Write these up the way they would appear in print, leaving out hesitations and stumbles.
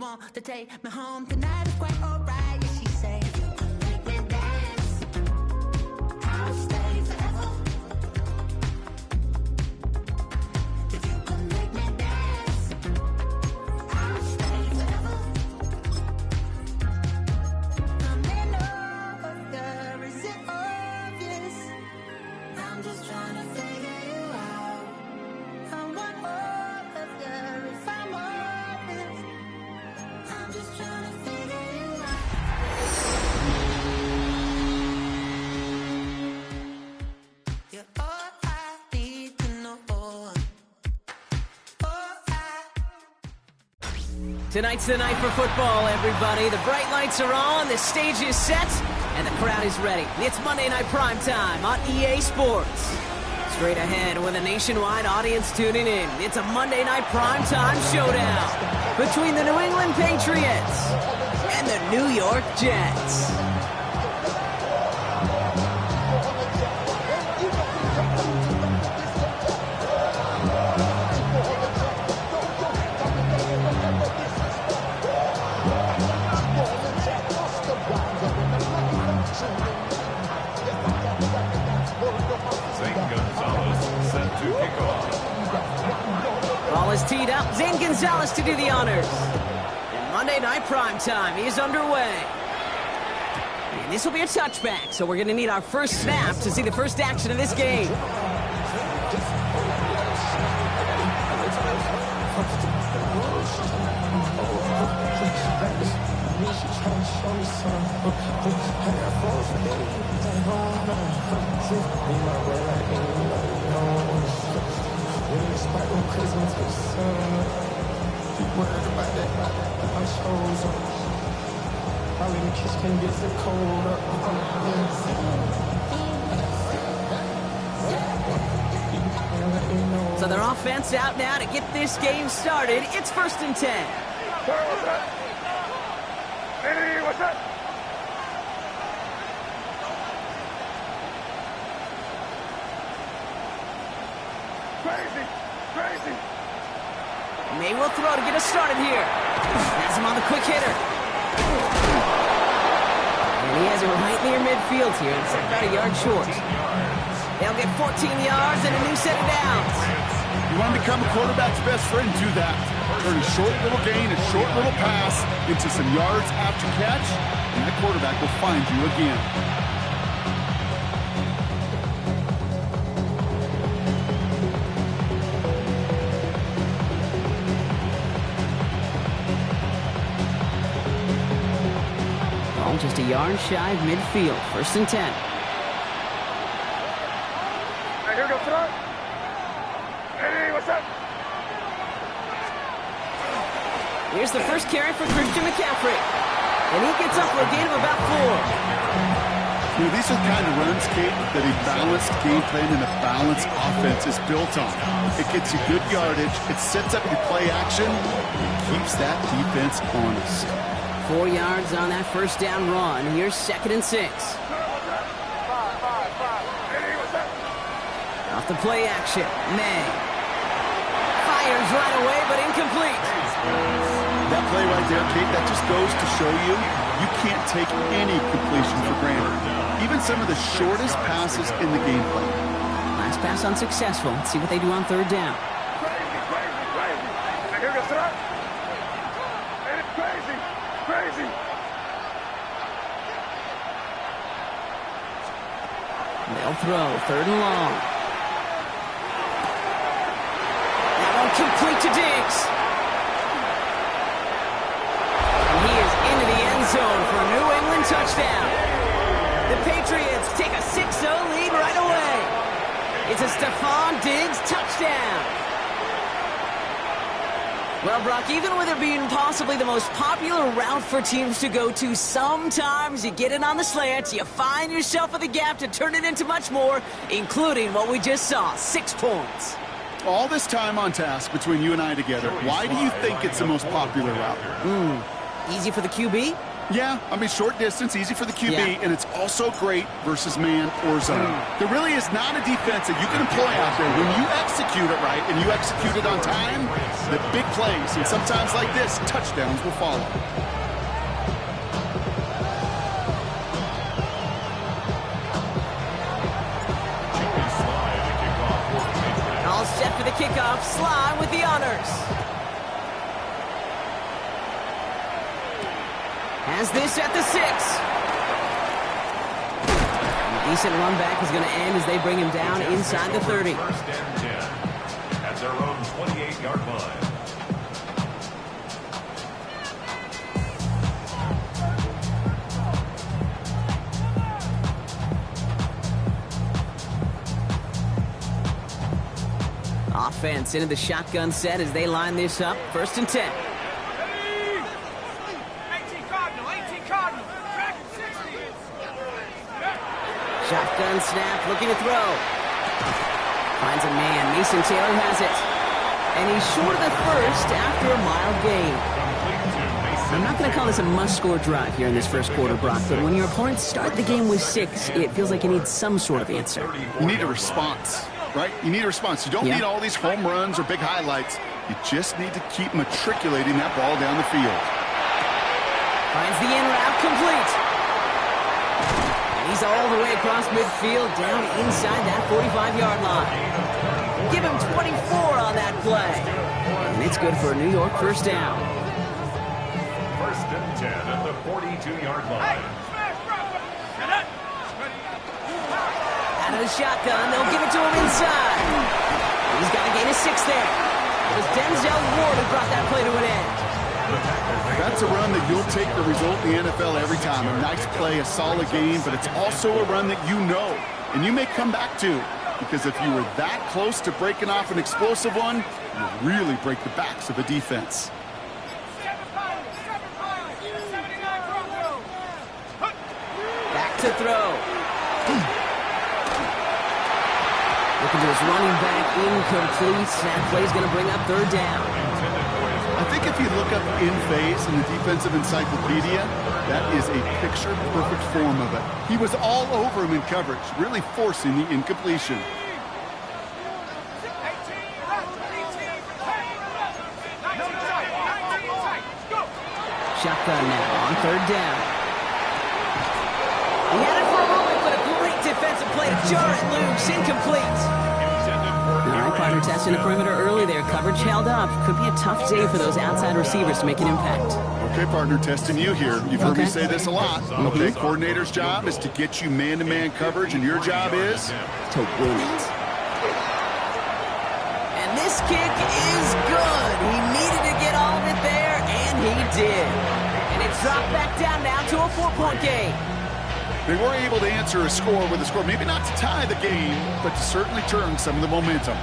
want to take me home tonight is quite alright. Yeah, she say, if you could make me dance, I'll stay forever. If you could make me dance, I'll stay forever. I'm in order, is it obvious? I'm just trying to figure you out. I want all of you if I'm honest. I'm just trying to figure you out. You're all I need to know. Tonight's the night for football, everybody. The bright lights are on, the stage is set, and the crowd is ready. It's Monday Night Primetime on EA Sports. Straight ahead with a nationwide audience tuning in. It's a Monday Night Primetime showdown between the New England Patriots and the New York Jets. Ball is teed up. Zane Gonzalez to do the honors. And Monday Night Primetime is underway. And this will be a touchback, so we're going to need our first snap to see the first action of this game. So their offense out now to get this game started. It's 1st and 10. What's that? Hey, what's that? Crazy. May will throw to get us started here. Has him on the quick hitter. And he has it right near midfield here. It's about a yard short. They'll get 14 yards and a new set of downs. You want to become a quarterback's best friend, do that. Turn a short little gain, a short little pass into some yards after catch, and that quarterback will find you again. Ball just a yard shy of midfield. 1st and 10. Hey, here we go, throw. Hey, what's up? Here's the first carry for Christian McCaffrey. And he gets up for a gain of about 4. You know, these are the kind of runs, Kate, that a balanced game plan and a balanced offense is built on. It gets you good yardage, it sets up your play action, and keeps that defense honest. 4 yards on that first down run. Here's 2nd and 6. Off the play action. May fires right away, but incomplete. That play right there, Kate, that just goes to show you can't take any completion for granted. Even some of the shortest passes in the game plan. Last pass unsuccessful. Let's see what they do on 3rd down. Crazy. Now here goes throw. And it's crazy. They'll throw 3rd and long. That one complete to Diggs. And he is into the end zone for a New England touchdown. The Patriots take a 6-0 lead right away. It's a Stephon Diggs touchdown. Well, Brock, even with it being possibly the most popular route for teams to go to, sometimes you get it on the slants, you find yourself in the gap to turn it into much more, including what we just saw, 6 points. All this time on task between you and I together, why do you think it's the most popular route? Easy for the QB? Yeah, I mean, short distance, easy for the QB, Yeah. and it's also great versus man or zone. There really is not a defense that you can employ out there. When you execute it right and you execute it on time, the big plays, and sometimes like this, touchdowns will follow. All set for the kickoff. Sly with the honors. Has this at the 6. A decent run back is going to end as they bring him down inside the 30. First and 10 at their own 28-yard line. Offense into the shotgun set as they line this up. First and 10. Shotgun snap, looking to throw. Finds a man. Mason Taylor has it. And he's short of the first after a mild gain. I'm not going to call this a must-score drive here in this first quarter, Brock, but when your opponents start the game with 6, it feels like you need some sort of answer. You need a response, right? You need a response. You don't need all these home runs or big highlights. You just need to keep matriculating that ball down the field. Finds the in route, complete. And he's all the way across midfield, down inside that 45-yard line. Give him 24 on that play. And it's good for a New York first down. First and 10 at the 42-yard line. Out of the shotgun, they'll give it to him inside. He's got to gain a 6 there. It was Denzel Ward who brought that play to an end. That's a run that you'll take the result in the NFL every time. A nice play, a solid game, but it's also a run that you know, and you may come back to. Because if you were that close to breaking off an explosive one, you really break the backs of the defense. Back to throw. Looking to his running back, incomplete. That play's going to bring up third down. I think if you look up in phase in the defensive encyclopedia, that is a picture-perfect form of it. He was all over him in coverage, really forcing the incompletion. Shotgun now on third down. He had it for a moment, but a great defensive play to jar it loose. Incomplete. All right, partner, testing the perimeter early there. Coverage held up. Could be a tough day for those outside receivers to make an impact. Okay, partner, testing you here. You've heard me say this a lot. Okay, coordinator's job is to get you man-to-man coverage, and your job is to win it. And this kick is good. He needed to get all of it there, and he did. And it's dropped back down now to a 4-point game. They were able to answer a score with a score, maybe not to tie the game, but to certainly turn some of the momentum.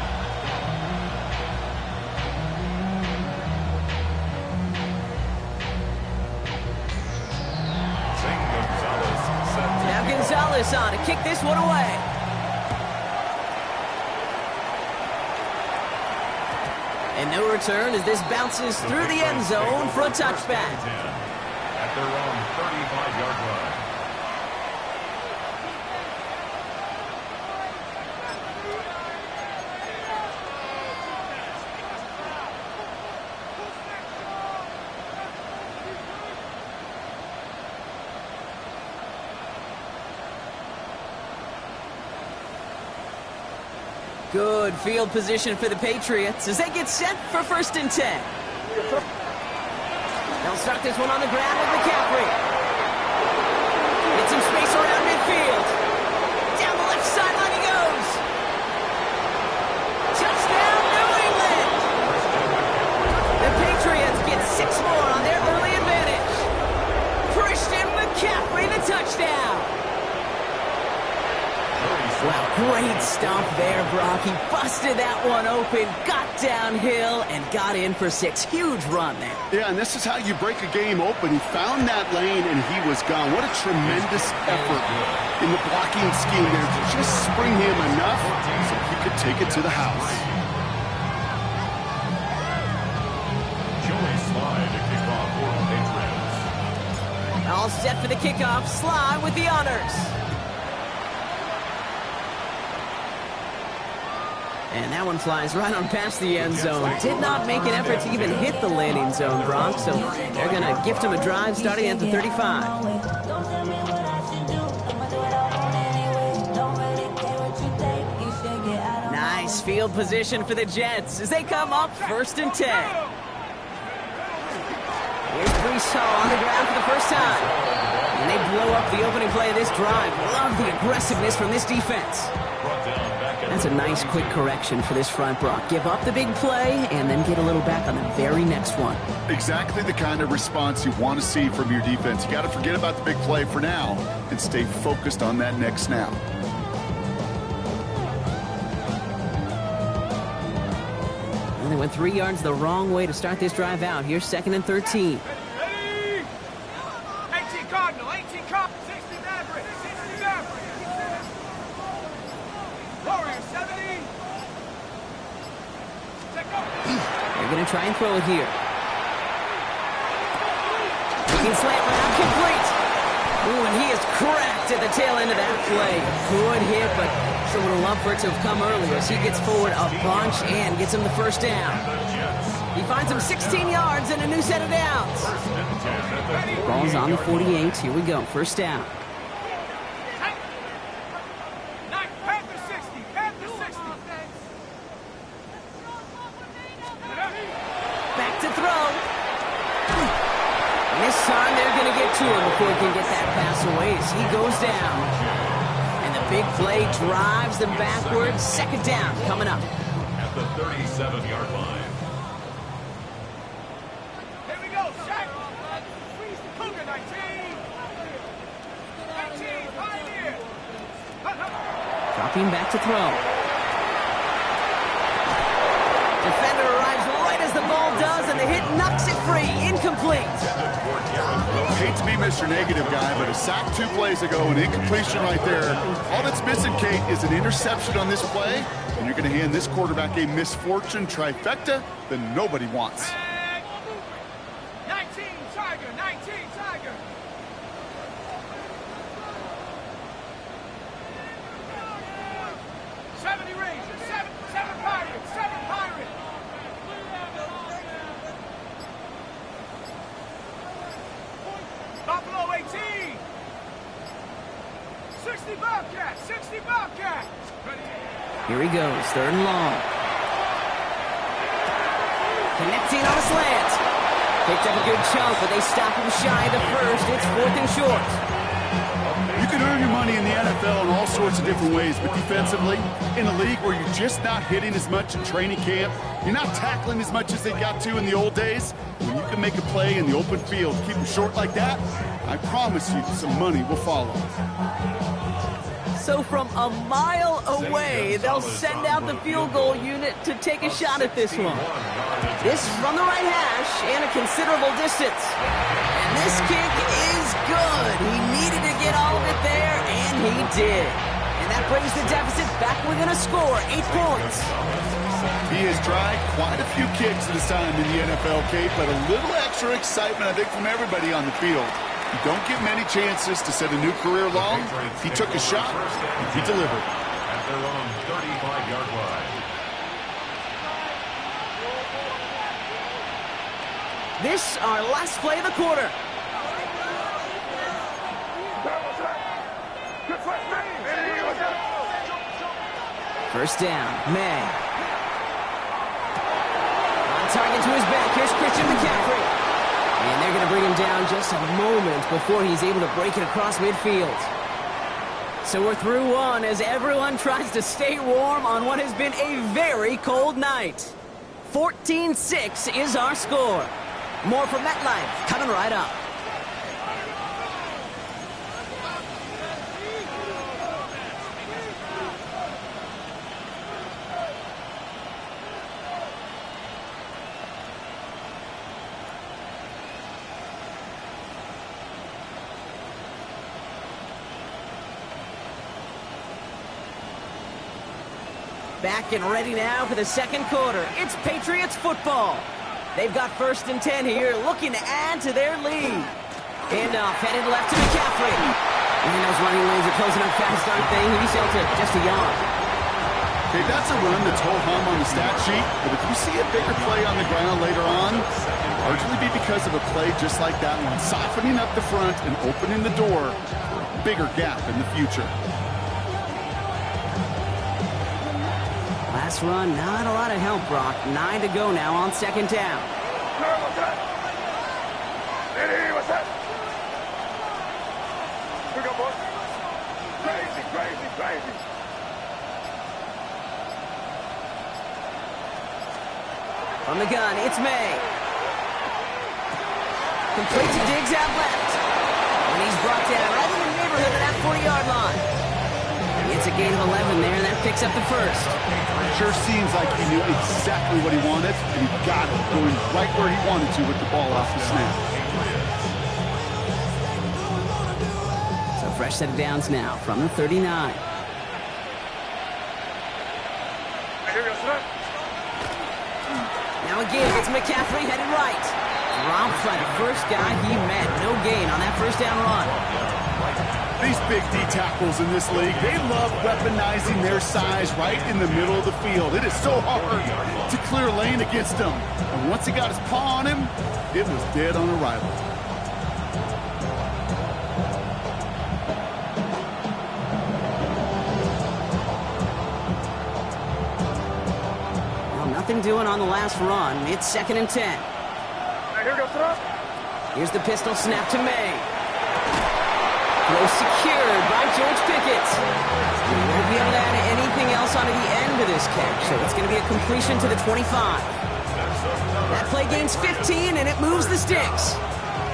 Now Gonzalez on to kick this one away. And no return as this bounces through the end zone for a touchback. At their own 35-yard line. Good field position for the Patriots as they get set for first and 10. They'll start this one on the ground with McCaffrey. Get some space around midfield. Down the left sideline he goes. Touchdown, New England! The Patriots get 6 more on their early advantage. Christian McCaffrey, the touchdown. Wow, great stop there, Brock. He busted that one open, got downhill, and got in for 6. Huge run there. Yeah, and this is how you break a game open. He found that lane, and he was gone. What a tremendous effort in the blocking scheme there to just spring him enough so he could take it to the house. Joey Slye to kick off for the Patriots. All set for the kickoff. Sly with the honors. And that one flies right on past the end zone. Did not make an effort to even hit the landing zone, Bronx. So they're going to gift him a drive starting at the 35. Nice field position for the Jets as they come up 1st and 10. Here's Brees Hall on the ground for the first time. And they blow up the opening play of this drive. Love the aggressiveness from this defense. That's a nice quick correction for this front, Brock. Give up the big play and then get a little back on the very next one. Exactly the kind of response you want to see from your defense. You got to forget about the big play for now and stay focused on that next snap. And they went 3 yards the wrong way to start this drive out. Here's 2nd and 13. Ready? 18 Cardinal, 18 Cardinal, 60 Maverick, 60 Maverick. Warrior, 70. They're going to try and throw it here. Looking slant route, complete. Ooh, and he is cracked at the tail end of that play. Good hit, but sure would have loved for it to have come earlier as he gets forward a bunch and gets him the first down. He finds him 16 yards and a new set of downs. Ball's on the 48. Here we go. First down. Back to throw. And this time they're going to get to him before he can get that pass away as he goes down. And the big play drives them backwards. 2nd down coming up. At the 37-yard line. Here we go, Shaq. Cougar, 19. 19, Pioneer. Dropping back to throw. Defender arrives right as the ball does, and the hit knocks it free. Incomplete. Hate to be Mr. Negative guy, but a sack 2 plays ago, an incompletion right there. All that's missing, Kate, is an interception on this play, and you're going to hand this quarterback a misfortune trifecta that nobody wants. 19, Tiger, 19, Tiger. Seventy Rangers, seven Pirates, 7 Pirates. Buffalo 18. 60 Bobcat, 60 Bobcat. Here he goes, 3rd and long. Connecting on a slant. Picked up a good chunk, but they stop him shy of the first. It's 4th and short. You can earn your money in the NFL in all sorts of different ways, but defensively, in a league where you're just not hitting as much in training camp, you're not tackling as much as they got to in the old days, when you can make a play in the open field, keep them short like that, I promise you some money will follow. So from a mile away, they'll send out the field goal unit to take a shot at this one. This from the right hash and a considerable distance. And this kick is good. He needed to get all of it there, and he did. And that brings the deficit back within a score, 8 points. He has tried quite a few kicks at his time in the NFL, Kate, but a little extra excitement, I think, from everybody on the field. You don't get many chances to set a new career long. He took a shot, and he delivered. At their own 35-yard line. This our last play of the quarter. First down, May. On target to his back. Here's Christian McCaffrey. And they're going to bring him down just a moment before he's able to break it across midfield. So we're through one as everyone tries to stay warm on what has been a very cold night. 14-6 is our score. More from MetLife coming right up. Back and ready now for the second quarter. It's Patriots football. They've got 1st and 10 here, looking to add to their lead. Handoff, headed left to McCaffrey. Man, those running lanes are closing up fast, aren't they? He's able to just a yawn. Okay, that's a run that's ho-hum on the stat sheet, but if you see a bigger play on the ground later on, largely be because of a play just like that one, softening up the front and opening the door for a bigger gap in the future. Last run, not a lot of help, Brock. 9 to go now on second down. What's that? Eddie, what's that? Pick up, boy. Crazy, crazy, crazy. From the gun, it's May. Complete to Diggs out left. And he's brought down right in the neighborhood of that 40-yard line. It's a gain of 11 there, and that picks up the first. Sure seems like he knew exactly what he wanted, and he got it, going right where he wanted to with the ball off the snap. So fresh set of downs now from the 39. Now again, it's McCaffrey headed right. Dropped by the first guy he met. No gain on that first down run. These big D tackles in this league, they love weaponizing their size right in the middle of the field. It is so hard to clear lane against him. And once he got his paw on him, it was dead on arrival. Well, nothing doing on the last run. It's 2nd and 10. Here goes the Here's the pistol snap to May. Throw secured by George Pickett. He won't be able to add anything else onto the end of this catch, so it's going to be a completion to the 25. That play gains 15, and it moves the sticks.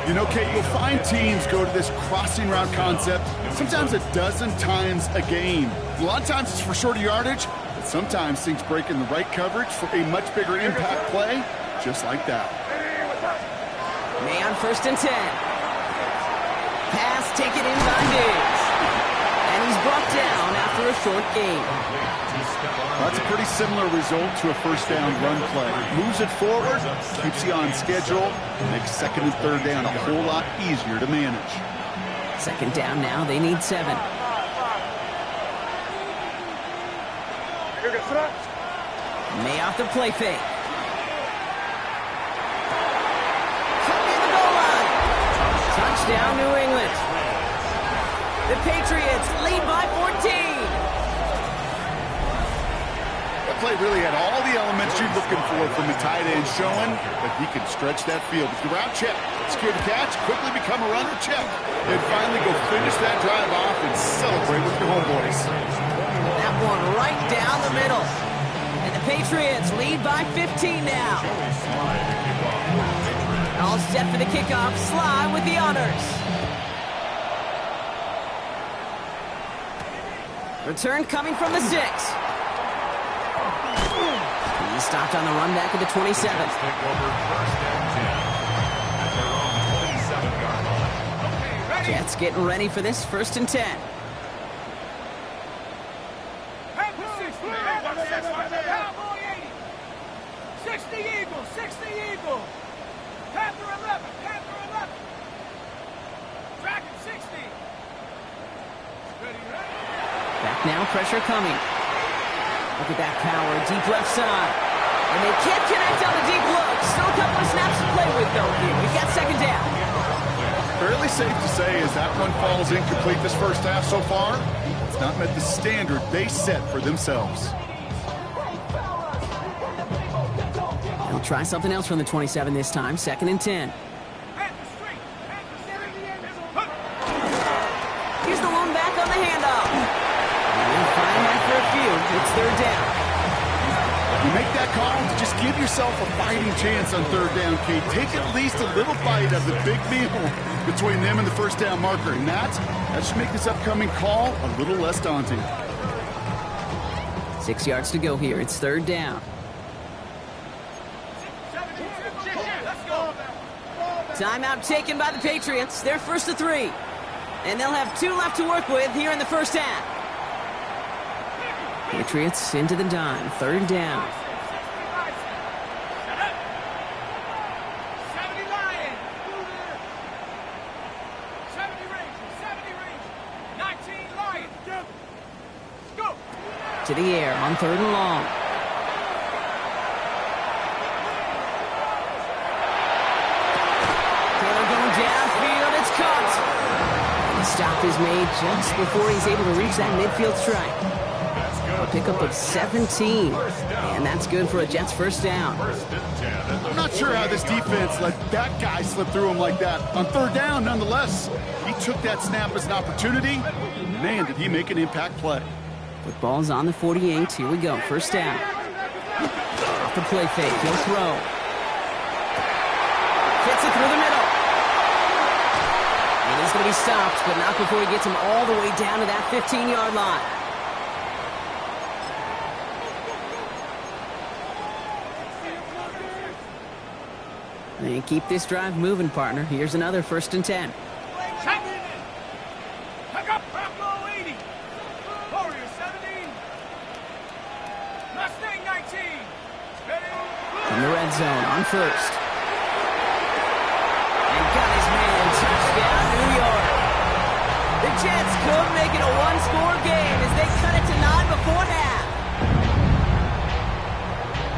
You know, Kate, you'll find teams go to this crossing route concept sometimes a dozen times a game. A lot of times it's for shorter yardage, but sometimes things break in the right coverage for a much bigger impact play, just like that. May on 1st and 10. Pass taken in by Diggs. And he's brought down after a short gain. That's a pretty similar result to a first down run play. Moves it forward, keeps you on schedule, makes 2nd and 3rd down a whole lot easier to manage. 2nd down now, they need 7. May off the play fake. Touchdown, New England. The Patriots lead by 14. That play really had all the elements you're looking for from a tight end, showing that he can stretch that field. With the route check, secure the catch, quickly become a runner check, and finally go finish that drive off and celebrate with your homeboys. That one right down the middle. And the Patriots lead by 15 now. All set for the kickoff. Sly with the honors. Return coming from the 6. He stopped on the run back at the 27. Jets getting ready for this 1st and 10. Cowboy 80. 60 Eagle, 60 Eagle. Panther 11, Panther 11. Dragon 60. Ready, ready. Back now, pressure coming. Look at that power, deep left side. And they can't connect on the deep look. Still a couple of snaps to play with, though, here. We've got 2nd down. Fairly safe to say as that one falls incomplete this first half so far, it's not met the standard they set for themselves. They'll try something else from the 27 this time. 2nd and 10. Here's the one back on the handoff. And they'll find after a few. It's 3rd down. You make that call to just give yourself a fighting chance on 3rd down, Kate. Take at least a little bite of the big meal between them and the first down marker. And that should make this upcoming call a little less daunting. 6 yards to go here. It's 3rd down. Timeout taken by the Patriots. They're 1st to 3. And they'll have 2 left to work with here in the first half. Patriots into the dime. 3rd down. to the air on 3rd and long. Taylor going downfield. It's caught. And the stop is made just before he's able to reach that midfield strike. A pickup of 17. And that's good for a Jets first down. I'm not sure how this defense let that guy slip through him like that. On 3rd down, nonetheless, he took that snap as an opportunity. Man, did he make an impact play. Football's on the 48. Here we go. First down. Off the play fake. He'll throw. Hits it through the middle. And he's going to be stopped, but not before he gets him all the way down to that 15-yard line. They keep this drive moving, partner. Here's another 1st and 10. Check. Pick up Bravo 80. Warrior 17. Mustang 19. Ready? From the red zone on 1st. And got his man. Touchdown, New York. The Jets could make it a one-score game as they cut it to 9 before half.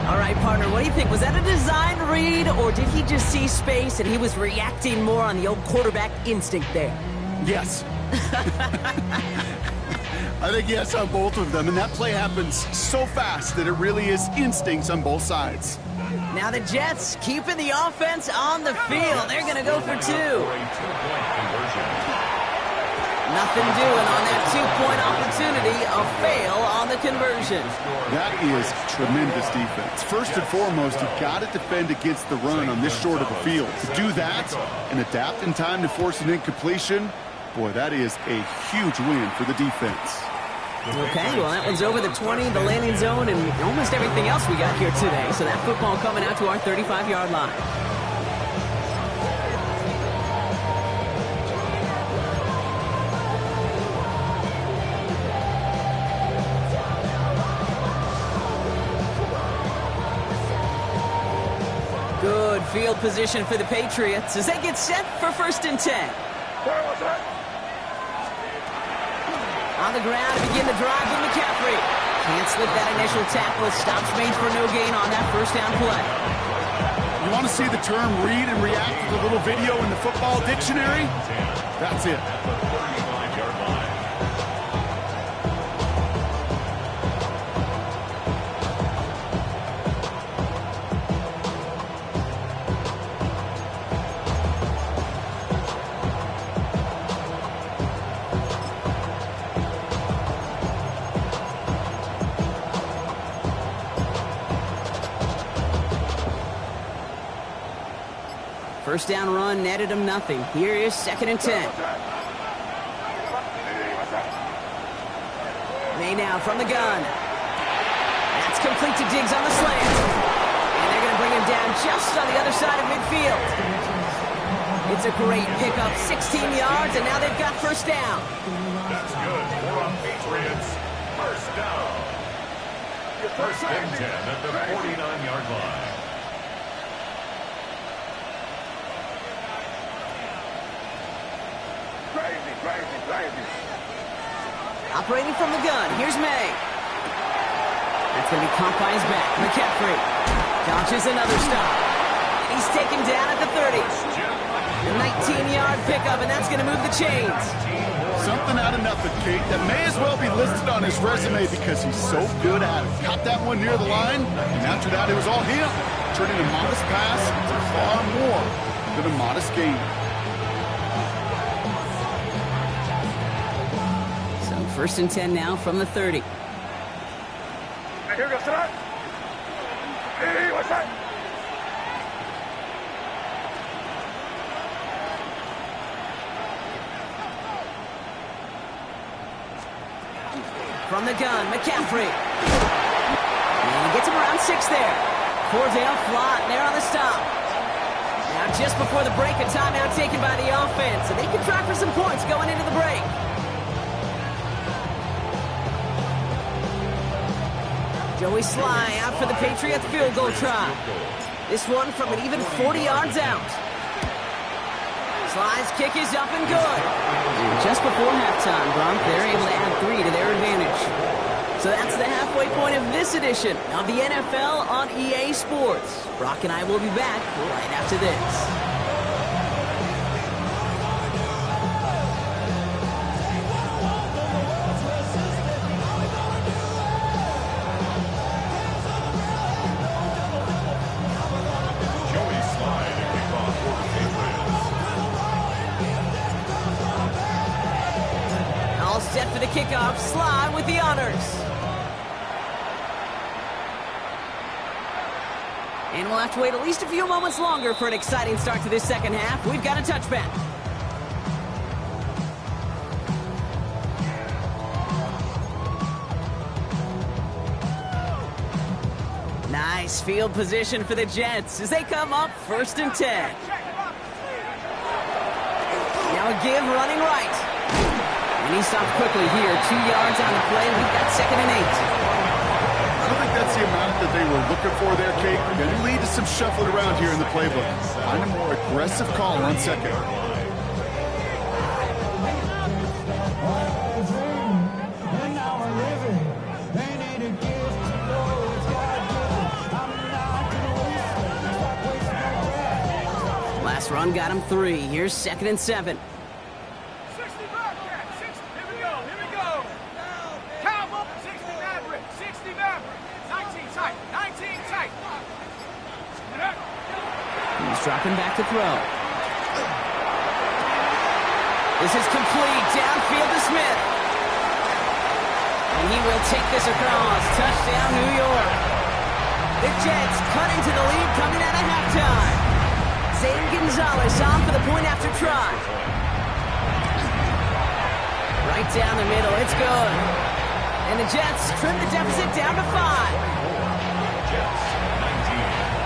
All right, partner, what do you think? Was that a design read, or did he just see space and he was reacting more on the old quarterback instinct there? Yes. I think yes on both of them, and that play happens so fast that it really is instincts on both sides. Now the Jets keeping the offense on the field. They're going to go for 2. Nothing doing on that 2-point opportunity. A fail on the conversion. That is tremendous defense. First and foremost, you've got to defend against the run on this short of a field. To do that and adapt in time to force an incompletion, boy, that is a huge win for the defense. Okay, well, that one's over the 20, the landing zone, and almost everything else we got here today. So that football coming out to our 35-yard line. Good field position for the Patriots as they get set for 1st and 10. On the ground to begin the drive with McCaffrey. Can't slip that initial tackle. Stops made for no gain on that 1st down play. You want to see the term read and react with a little video in the football dictionary? That's it. First down run netted him nothing. Here is 2nd and 10. May now from the gun. That's complete to Diggs on the slant. And they're going to bring him down just on the other side of midfield. It's a great pickup, 16 yards, and now they've got 1st down. That's good for our Patriots. 1st down. 1st and 10 at the 49-yard line. Operating from the gun, here's May. That's going to be caught by his back. McCaffrey dodges another stop. And he's taken down at the 30. A 19-yard pickup, and that's going to move the chains. Something out of nothing, Kate. That may as well be listed on his resume because he's so good at it. Caught that one near the line, and after that, it was all him. Turning a modest pass to far more than a modest gain. 1st and 10 now from the 30. Here goes tonight. Hey, what's that? From the gun, McCaffrey. And he gets him around 6 there. Cordell Flott there on the stop. Now just before the break, a timeout taken by the offense. And they can try for some points going into the break. Joey Sly out for the Patriots field goal try. This one from an even 40 yards out. Sly's kick is up and good. And just before halftime, Gronk, they're able to add 3 to their advantage. So that's the halfway point of this edition of the NFL on EA Sports. Brock and I will be back right after this. Set for the kickoff, Sly with the honors. And we'll have to wait at least a few moments longer for an exciting start to this second half. We've got a touchback. Nice field position for the Jets as they come up 1st and 10. Now a give running right. And he stopped quickly here. 2 yards on the play. We've got 2nd and 8. I don't think that's the amount that they were looking for there, Kate. Going to lead to some shuffling around here in the playbook. Find a more aggressive call on 2nd. Last run got him 3. Here's 2nd and 7. Dropping back to throw. This is complete. Downfield to Smith. And he will take this across. Touchdown, New York. The Jets cut into the lead coming out of halftime. Zane Gonzalez on for the point after try. Right down the middle. It's good. And the Jets trim the deficit down to 5. Jets, 19.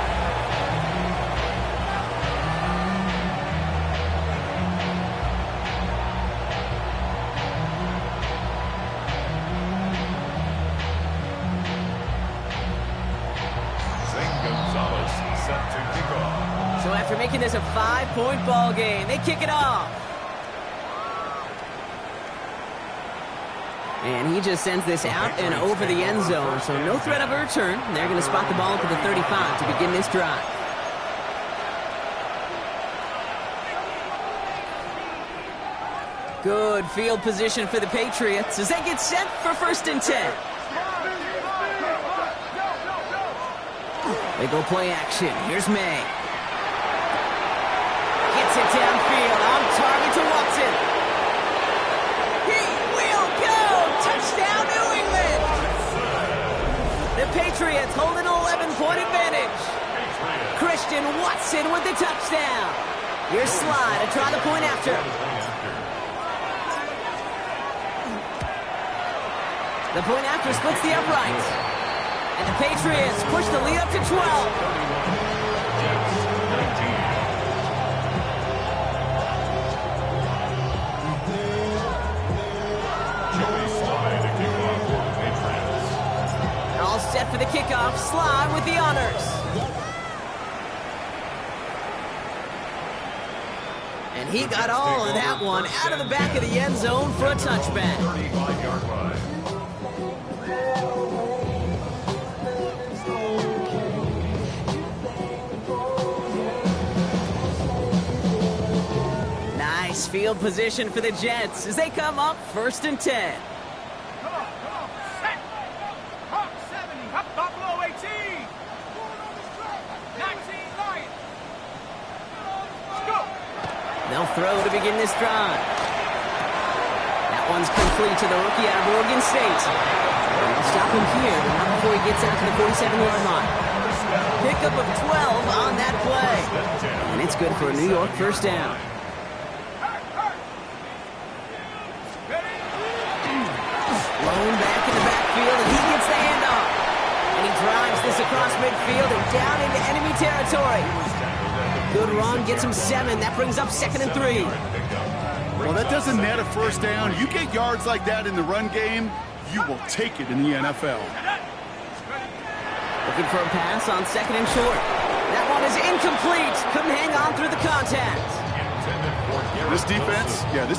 So after making this a 5-point ball game, they kick it off. And he just sends this out and over the end zone, so no threat of a return. They're going to spot the ball to the 35 to begin this drive. Good field position for the Patriots as they get set for 1st and 10. They go play action. Here's May. Gets it downfield. On target to Watson. He will go. Touchdown, New England. The Patriots hold an 11-point advantage. Christian Watson with the touchdown. Here's Sly to try the point after. The point after splits the uprights. And the Patriots push the lead up to 12. All set for the kickoff. Sly with the honors. And he got all of that one out of the back of the end zone for a touchback. 35-yard line. Nice field position for the Jets as they come up 1st and 10. Come on, set. Hawk 70, up Buffalo 18. 19 Lions. Let's go. They'll throw to begin this drive. That one's complete to the rookie out of Oregon State. They'll stop him here, but not before he gets out to the 47-yard line. Pickup of 12 on that play. And it's good for a New York 1st down. Blown back in the backfield, and he gets the handoff. And he drives this across midfield and down into enemy territory. Good run, gets him 7. That brings up 2nd and 3. Well, that doesn't net a 1st down. You get yards like that in the run game, you will take it in the NFL. Looking for a pass on 2nd and short. That one is incomplete. Couldn't hang on through the contact. Intended for This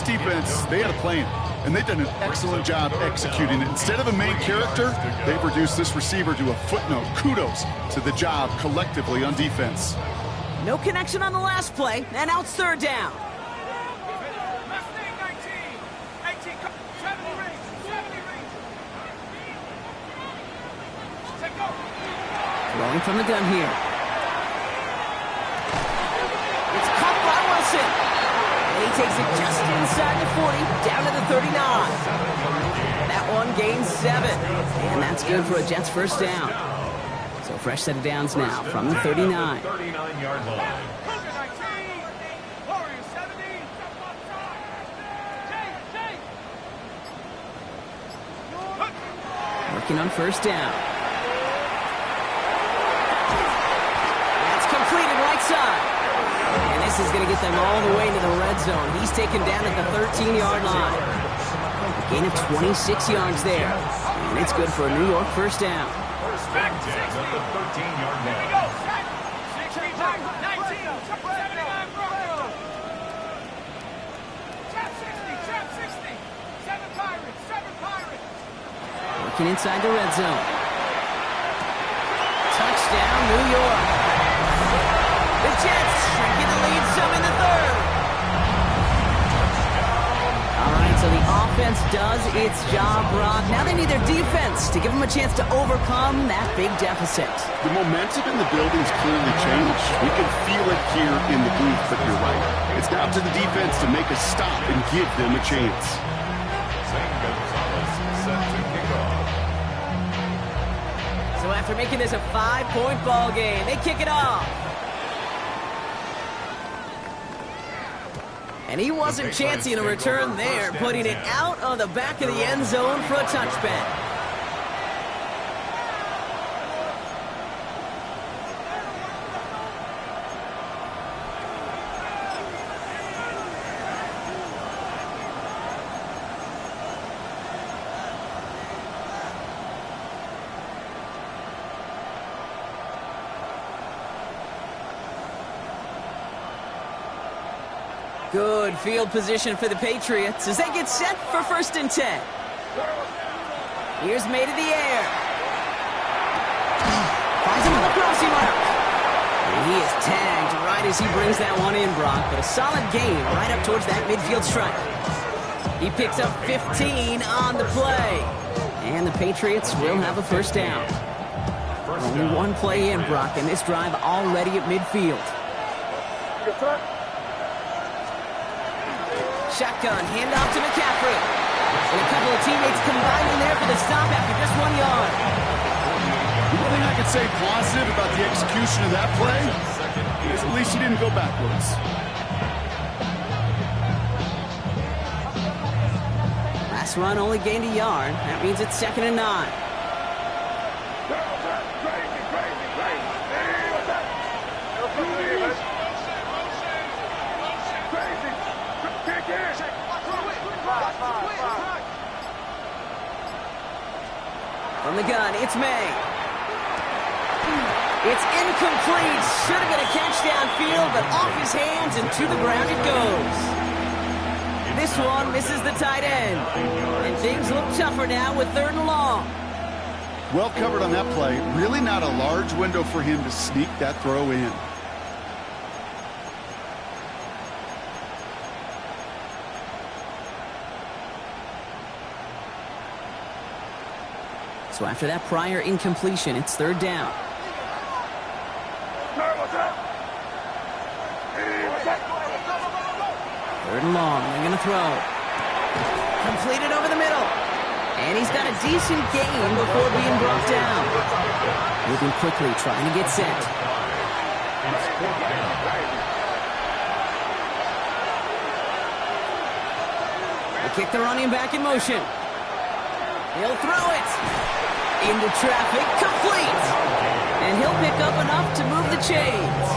defense, they had a plan, and they've done an excellent job executing it. Instead of a main character, they've reduced this receiver to a footnote. Kudos to the job collectively on defense. No connection on the last play, and now it's third down. Last thing, 19. 18, 70 range. 70 range. Take go. Throwing from the gun here. It's caught by Wilson. And he takes it just inside the 40, down to the 39. That one gains 7. And that's good for a Jets first down. So fresh set of downs now from the 39. 39-yard line. Cougar 19. Warriors 70. Working on first down. That's completed right side. And this is going to get them all the way to the red zone. He's taken down at the 13-yard line. A gain of 26 yards there. And it's good for a New York first down. First and 10 at the 13-yard line. Go. 16, 19. 79 Broncos. Trap 60. 7 Pirates. Working inside the red zone. Touchdown, New York. The Jets shrinking the lead some in the third. All right, so the offense does its job, Brock. Now they need their defense to give them a chance to overcome that big deficit. The momentum in the building's clearly changed. We can feel it here in the booth, but you're right. It's now up to the defense to make a stop and give them a chance. Zane Gonzalez set to kick off. So after making this a 5-point ball game, they kick it off. And he wasn't chancing a return there, putting it out on the back of the end zone for a touchback. Good field position for the Patriots as they get set for first and 10. Here's May to the air. Finds him on the crossing route. And he is tagged right as he brings that one in, Brock. But a solid gain right up towards that midfield stripe. He picks up 15 on the play. And the Patriots will have a first down. Only one play in, Brock, and this drive already at midfield. Shotgun, handoff to McCaffrey. And a couple of teammates combining there for the stop after just 1 yard. The one thing I could say positive about the execution of that play is at least he didn't go backwards. Last run only gained a yard. That means it's 2nd and 9. From the gun, it's May. It's incomplete. Should have been a catch downfield, but off his hands and to the ground it goes. This one misses the tight end. And things look tougher now with 3rd and long. Well covered on that play. Really not a large window for him to sneak that throw in. So after that prior incompletion, it's 3rd down. 3rd and long, they're going to throw. Completed over the middle. And he's got a decent gain before being brought down. Moving quickly, trying to get set. They kick the running back in motion. He'll throw it. Into traffic, complete. And he'll pick up enough to move the chains.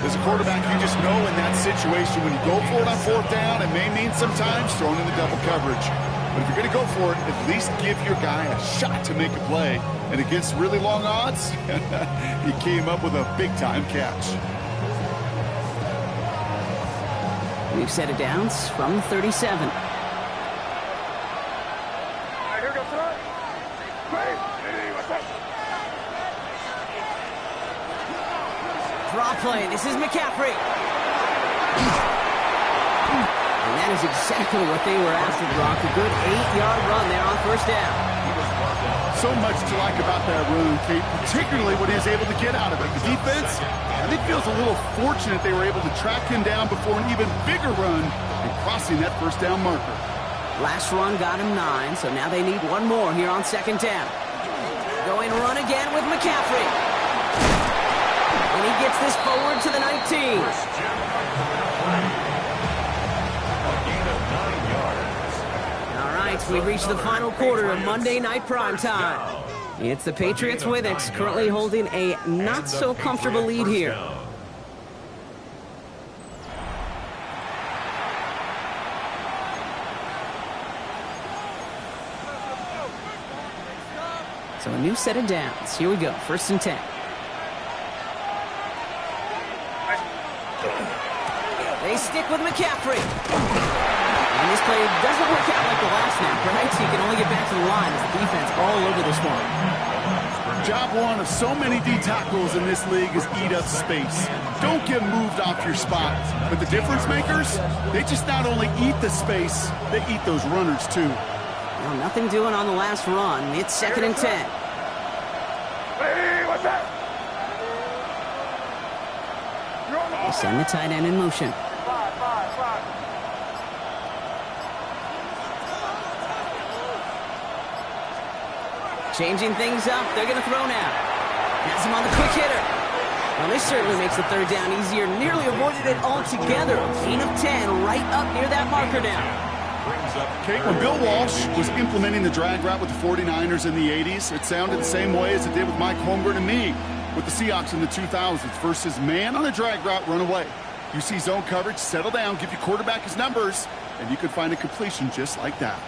As a quarterback, you just know in that situation when you go for it on 4th down, it may mean sometimes throwing in the double coverage. But if you're going to go for it, at least give your guy a shot to make a play. And against really long odds, he came up with a big-time catch. New set of downs from 37. Draw play. This is McCaffrey. And that is exactly what they were after, Brock. A good 8-yard run there on first down. So much to like about that run, Kate, particularly what he was able to get out of it. The defense, I think, feels a little fortunate they were able to track him down before an even bigger run and crossing that first down marker. Last run got him 9, so now they need one more here on second down. Going run again with McCaffrey. And he gets this forward to the 19. All right, we've reached the final quarter of Monday Night Primetime. It's the Patriots with it, currently holding a not-so-comfortable lead here. So a new set of downs. Here we go, 1st and 10. They stick with McCaffrey. And this play doesn't work out like the last snap, right? So you can only get back to the line as the defense all over this one. Job one of so many D tackles in this league is eat up space. Don't get moved off your spot. But the difference makers, they just not only eat the space, they eat those runners too. Well, nothing doing on the last run. It's 2nd and 10. Hey, what's that? They send the tight end in motion. Changing things up. They're going to throw now. Has him on the quick hitter. Well, this certainly makes the 3rd down easier. Nearly avoided it altogether. Gain of 10 right up near that marker now. Okay, when Bill Walsh was implementing the drag route with the 49ers in the 80s, it sounded the same way as it did with Mike Holmgren and me with the Seahawks in the 2000s versus man on a drag route, run away. You see zone coverage, settle down, give your quarterback his numbers, and you could find a completion just like that.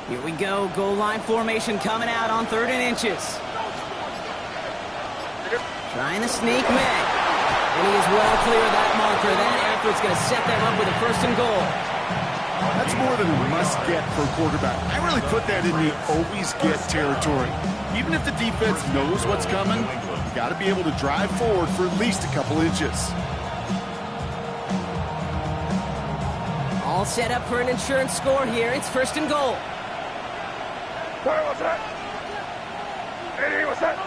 Here we go. Goal line formation coming out on 3rd and inches. Trying to sneak May. And he is well clear of that marker. That effort's going to set them up with a 1st and goal. That's more than a must-get for a quarterback. I really put that in the always-get territory. Even if the defense knows what's coming, you got to be able to drive forward for at least a couple inches. All set up for an insurance score here. It's 1st and goal. What's that? Hey, what's that?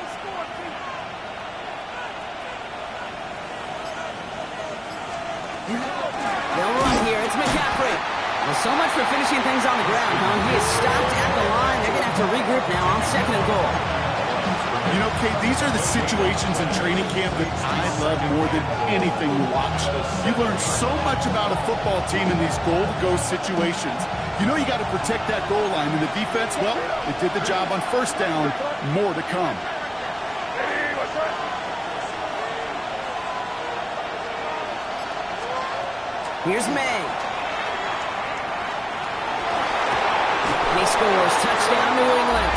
They'll run here. It's McCaffrey. Well, so much for finishing things on the ground, huh? He is stopped at the line. They're going to have to regroup now on 2nd and goal. You know, Kate, these are the situations in training camp that I love more than anything to watch. You learn so much about a football team in these goal-to-go situations. You know you got to protect that goal line, and the defense, well, it did the job on 1st down. More to come. Hey, what's that? Here's May. And he scores. Touchdown, New England.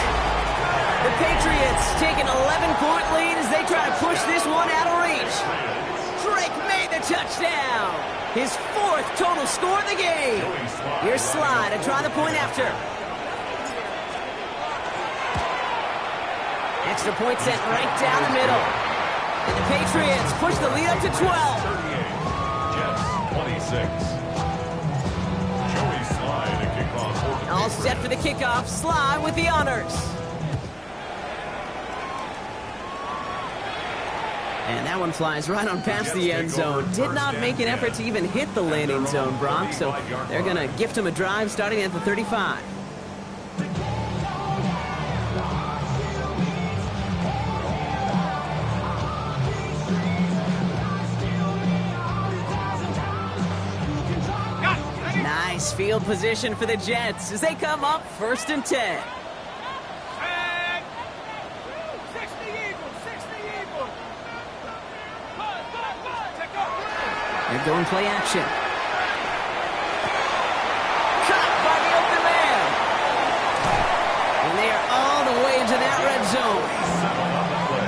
The Patriots take an 11-point lead as they try to push this one out of reach. Drake made the touchdown. His 4th total score of the game. Here's Sly to try the point after. Extra point sent right down the middle. And the Patriots push the lead up to 12. 26. Joey Sly to kick off. All set for the kickoff. Sly with the honors. And that one flies right on past the end zone. Did not make an effort to even hit the landing zone, Brock. So they're going to gift him a drive starting at the 35. Nice field position for the Jets as they come up 1st and 10. And 60 Eagles, 60 Eagles. Take off. They're going play action. Caught by the open man. And they are all the way into that red zone.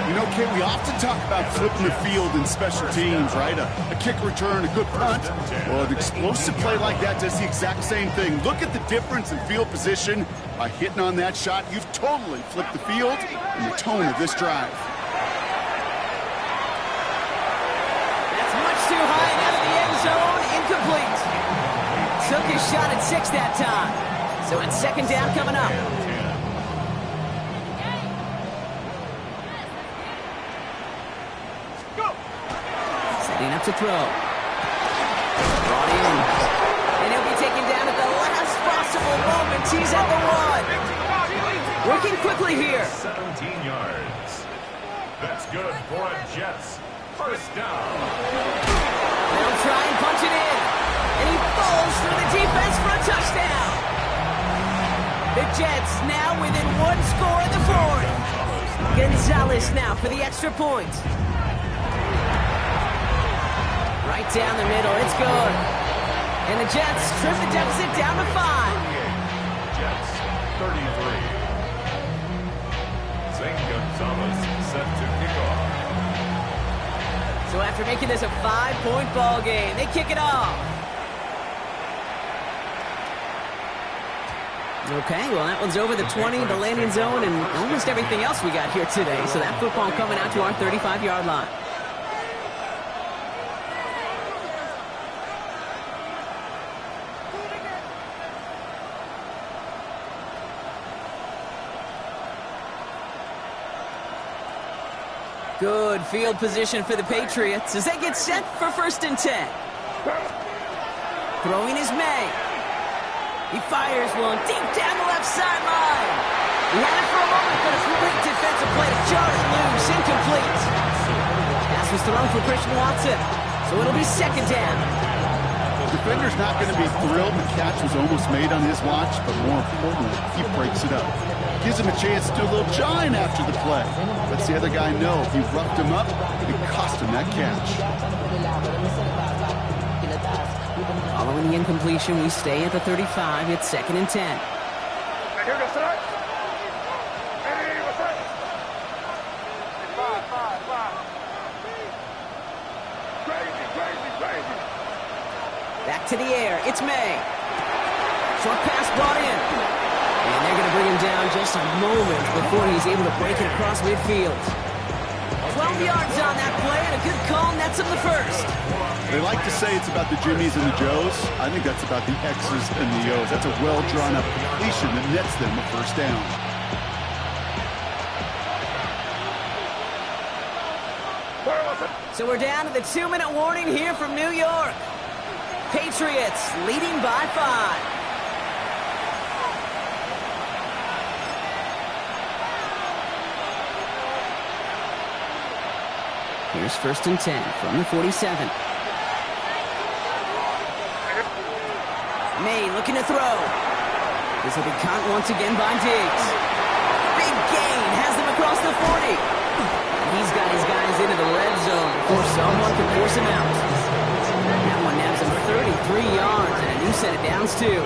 You know, Okay, we often talk about flipping the field in special teams, right? A kick return, a good punt. Well, an explosive play like that does the exact same thing. Look at the difference in field position. By hitting on that shot, you've totally flipped the field and the tone of this drive. That's much too high and out of the end zone. Incomplete. Took his shot at 6 that time. So it's second down coming up. Setting up to throw. Brought in. And he'll be taken down at the last possible moment. He's at the 1. Working quickly here. 17 yards. That's good for a Jets first down. They'll try and punch it in. And he falls through the defense for a touchdown. The Jets now within 1 score in the 4th. Gonzalez now for the extra point. Right down the middle, it's good. And the Jets trim the deficit down to 5. Jets 33. Zane Gonzalez set to kick off. So after making this a 5-point ball game, they kick it off. Okay, well, that one's over the 20, the landing zone, and almost everything else we got here today. So that football coming out to our 35-yard line. Good field position for the Patriots as they get set for 1st and 10. Throwing is May. He fires one deep down the left sideline. He had it for a moment, but a great defensive play to jar it loose. Incomplete. Pass was thrown for Christian Watson, so it'll be second down. The defender's not going to be thrilled the catch was almost made on his watch, but more importantly, he breaks it up. Gives him a chance to do a little jawing after the play. Lets the other guy know if he roughed him up, it cost him that catch. Following the incompletion, we stay at the 35. It's 2nd and 10. Back to the air. It's May. Short pass brought in. And they're going to bring him down just a moment before he's able to break it across midfield. 12 yards on that play, and a good call nets him the 1st. They like to say it's about the Jimmies and the Joes. I think that's about the X's and the O's. That's a well-drawn-up completion that nets them a 1st down. So we're down to the 2-minute warning here from New York. Patriots leading by 5. Here's 1st and 10 from the 47. May looking to throw. This will be caught once again by Diggs. Big gain has them across the 40. He's got his guys into the red zone before someone can force him out. That one nabs him 33 yards and a new set of downs too.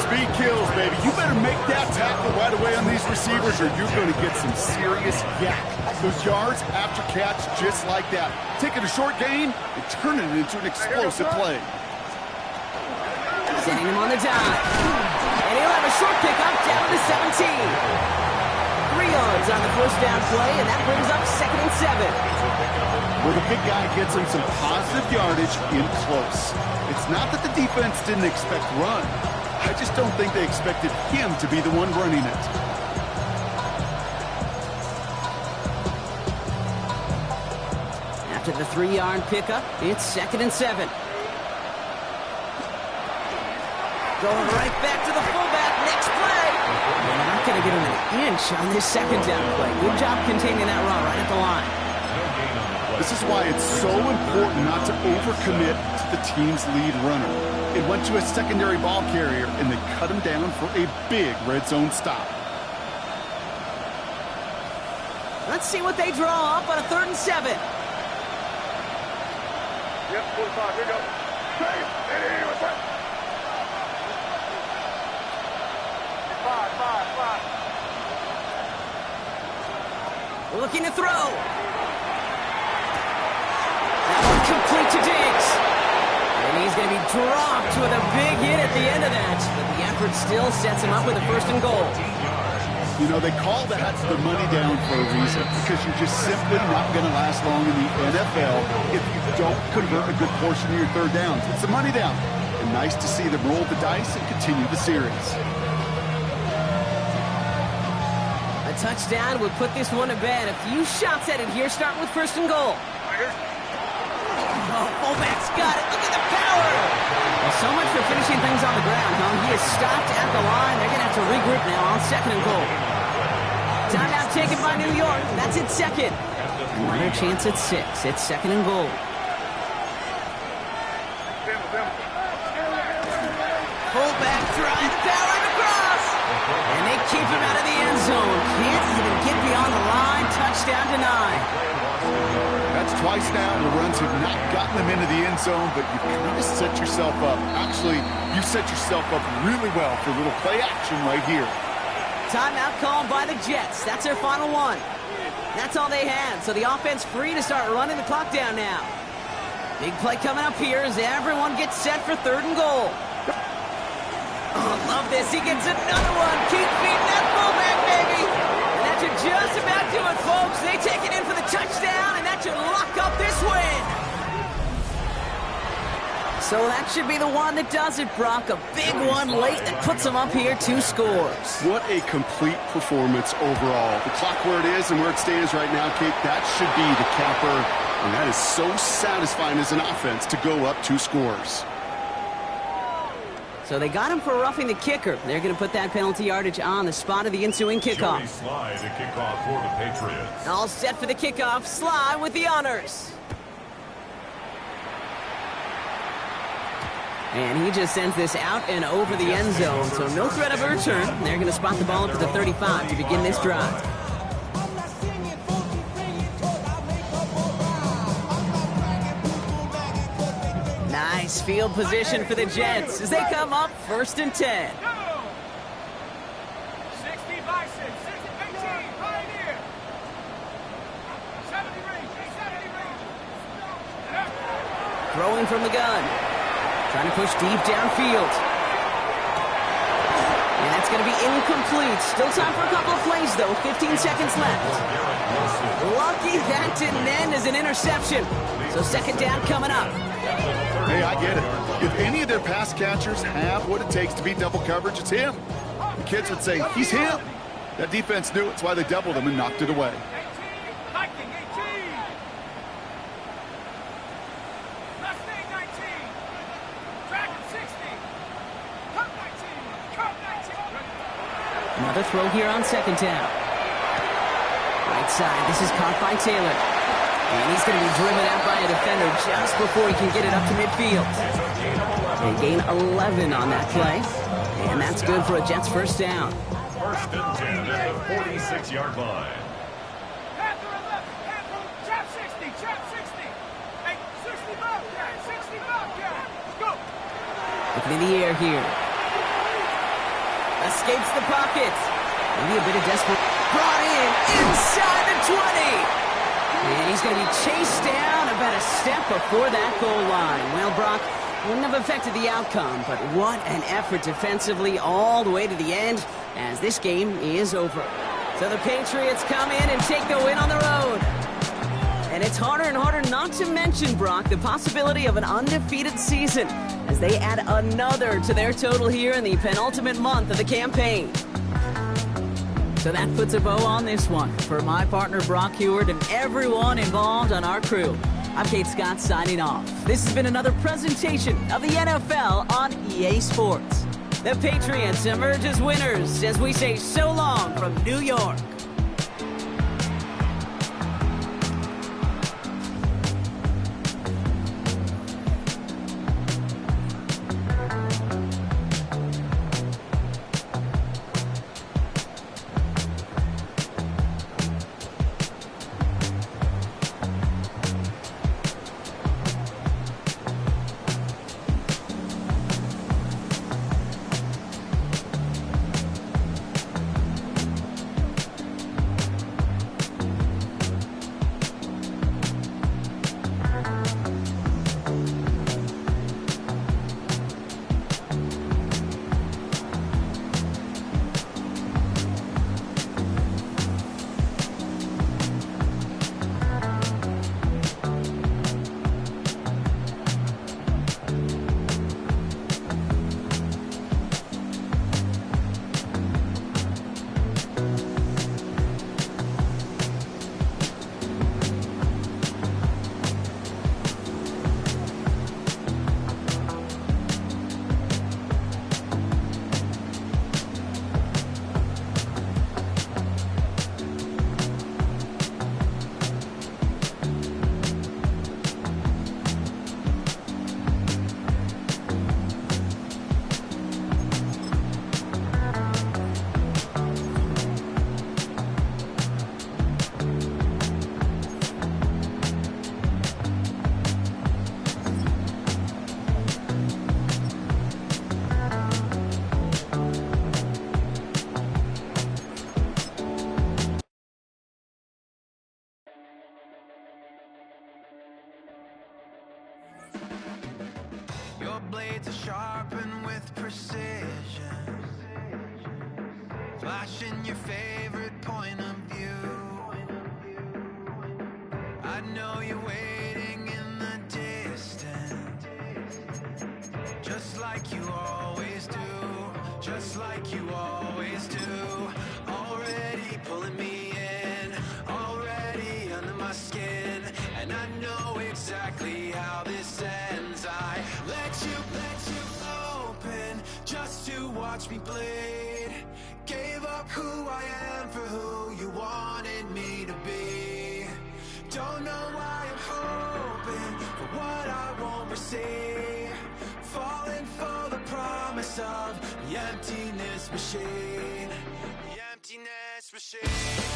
Speed kills, baby. You better make that tackle right away on these receivers or you're going to get some serious yak. Those yards after catch just like that. Taking a short gain and turning it into an explosive play. Sending him on the dive. And he'll have a short pickup down to the 17. 3 yards on the 1st down play, and that brings up 2nd and 7. Where the big guy gets him some positive yardage in close. It's not that the defense didn't expect run. I just don't think they expected him to be the one running it. After the 3-yard pickup, it's 2nd and 7. Going right back to the fullback. Next play. And they're not going to get him an inch on this 2nd down play. Good job containing that run right at the line. This is why it's so important not to overcommit to the team's lead runner. It went to a secondary ball carrier, and they cut him down for a big red zone stop. Let's see what they draw up on a 3rd and 7. Yep, 45, here we go. What's that? 5. Looking to throw. That one complete to Diggs. And he's going to be dropped with a big hit at the end of that. But the effort still sets him up with a first and goal. You know, they call that the money down for a reason, because you're just simply not going to last long in the NFL if you don't convert a good portion of your third downs. It's the money down. And nice to see them roll the dice and continue the series. A touchdown would put this one to bed. A few shots at it here, starting with first and goal. Oh, fullback's got it. Look at the power. Well, so much for finishing things on the ground, huh? He is stopped at the line. They're going to have to regroup now on second and goal. Timeout taken by New York. That's its second. Another chance at 6. It's second and goal. Fullback trying to power it across. And they keep him out of the end zone. Can't even get beyond the line. Touchdown denied. That's twice now. The runs have not gotten them into the end zone, but you've kind of set yourself up. Actually, you set yourself up really well for a little play action right here. Timeout called by the Jets. That's their final one. That's all they had, so the offense free to start running the clock down now. Big play coming up here as everyone gets set for third and goal. Oh, love this. He gets another one. Keep feeding that fullback, baby. And that should just about do it, folks. They take it in for the touchdown, and that should lock up this win. So that should be the one that does it, Brock. A big one late that puts them up here 2 scores. What a complete performance overall. The clock where it is and where it stands right now, Kate, that should be the capper. And that is so satisfying as an offense to go up 2 scores. So they got him for roughing the kicker. They're going to put that penalty yardage on the spot of the ensuing kickoff. Joey Sly to kick off for the Patriots. All set for the kickoff. Sly with the honors. And he just sends this out and over the end zone, so no threat of a return. They're going to spot the ball up at the 35 to begin this drive. Nice field position for the Jets as they come up 1st and 10. 60 by 6, 18, Pioneer. 70 range, 70 range. Throwing from the gun. Trying to push deep downfield. And that's going to be incomplete. Still time for a couple of plays, though. 15 seconds left. Lucky that didn't end as an interception. So second down coming up. Hey, I get it. If any of their pass catchers have what it takes to beat double coverage, it's him. The kids would say, he's him. That defense knew it. That's why they doubled him and knocked it away. 18, Viking 18. Mustang 19. Dragon 60. Cup 19. Cup 19. Another throw here on second down. Right side. This is caught by Taylor. And he's going to be driven out by a defender just before he can get it up to midfield. They gain 11 on that play. And that's good for a Jets first down. 1st and 10 at the 46-yard line. Panther 11. Panther. Trap 60. Trap 60. Hey, 60 Bobcat. 60 Bobcat. Let's go. Looking in the air here. Escapes the pocket. Maybe a bit of desperate. Brought in inside the 20. And he's going to be chased down about a step before that goal line. Well, Brock, wouldn't have affected the outcome, but what an effort defensively all the way to the end as this game is over. So the Patriots come in and take the win on the road. And it's harder and harder not to mention, Brock, the possibility of an undefeated season as they add another to their total here in the penultimate month of the campaign. So that puts a bow on this one. For my partner, Brock Heward, and everyone involved on our crew, I'm Kate Scott signing off. This has been another presentation of the NFL on EA Sports. The Patriots emerge as winners as we say so long from New York. Your blades are sharpened with precision, flashing your favorite point of view. I know you're waiting in the distance, just like you always do, just like you always do. Already pulling me in, already under my skin, and I know exactly how this ends. I let you open just to watch me bleed. Gave up who I am for who you wanted me to be. Don't know why I'm hoping for what I won't receive. Falling for the promise of the emptiness machine. The emptiness machine.